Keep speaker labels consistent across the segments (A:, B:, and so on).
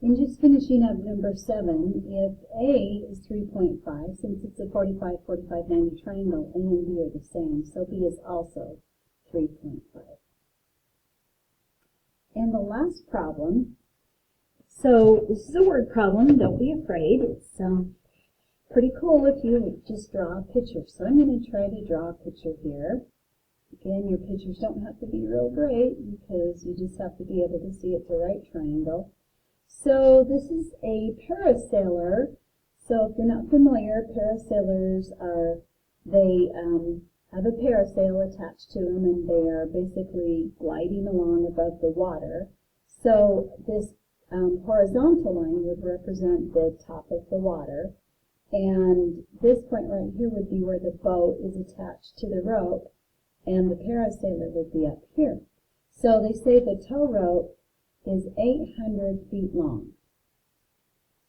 A: And just finishing up number 7, if A is 3.5, since it's a 45, 45, 90 triangle, A and B are the same, so B is also 3.5. And the last problem, so this is a word problem, don't be afraid. It's pretty cool if you just draw a picture. So I'm going to try to draw a picture here. Again, your pictures don't have to be real great because you just have to be able to see it's a right triangle. So this is a parasailer. So if you're not familiar, parasailers are, they have a parasail attached to them and they are basically gliding along above the water. So this horizontal line would represent the top of the water. And this point right here would be where the boat is attached to the rope and the parasailer would be up here. So they say the tow rope is 800 feet long.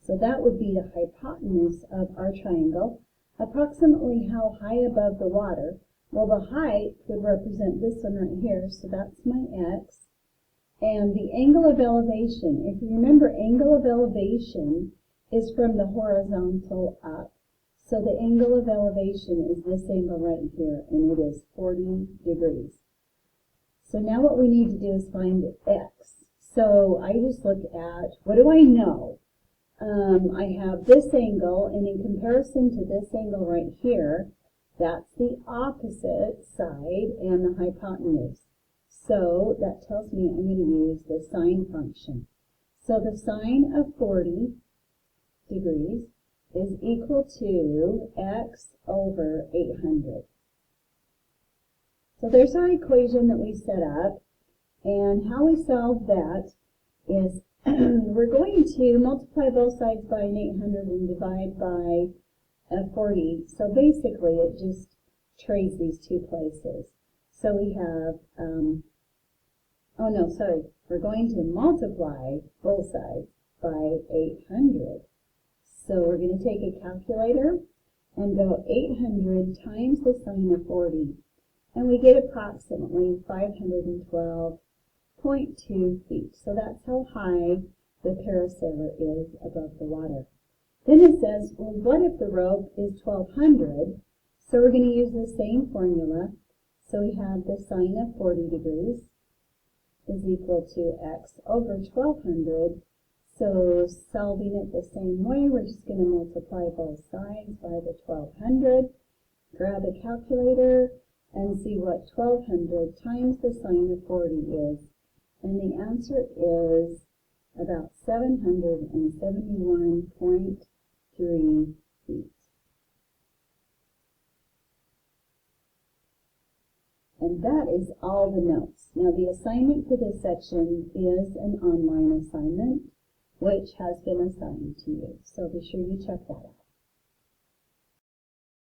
A: So that would be the hypotenuse of our triangle. Approximately how high above the water? Well, the height would represent this one right here, so that's my x. And the angle of elevation, if you remember, angle of elevation is from the horizontal up. So the angle of elevation is this angle right here, and it is 40 degrees. So now what we need to do is find x. So I just look at, what do I know? I have this angle, and in comparison to this angle right here, that's the opposite side and the hypotenuse. So that tells me I'm going to use the sine function. So the sine of 40 degrees is equal to x over 800. So there's our equation that we set up. And how we solve that is we're going to multiply both sides by an 800 and divide by a 40. So basically it just trades these two places. So we have, we're going to multiply both sides by 800. So we're going to take a calculator and go 800 times the sine of 40. And we get approximately 512.2 feet. So that's how high the parasailer is above the water. Then it says, well, what if the rope is 1200? So we're going to use the same formula. So we have the sine of 40 degrees is equal to x over 1200. So solving it the same way, we're just going to multiply both sides by the 1200. Grab a calculator and see what 1200 times the sine of 40 is. And the answer is about 771.3 feet. And that is all the notes. Now the assignment for this section is an online assignment which has been assigned to you. So be sure you check that out.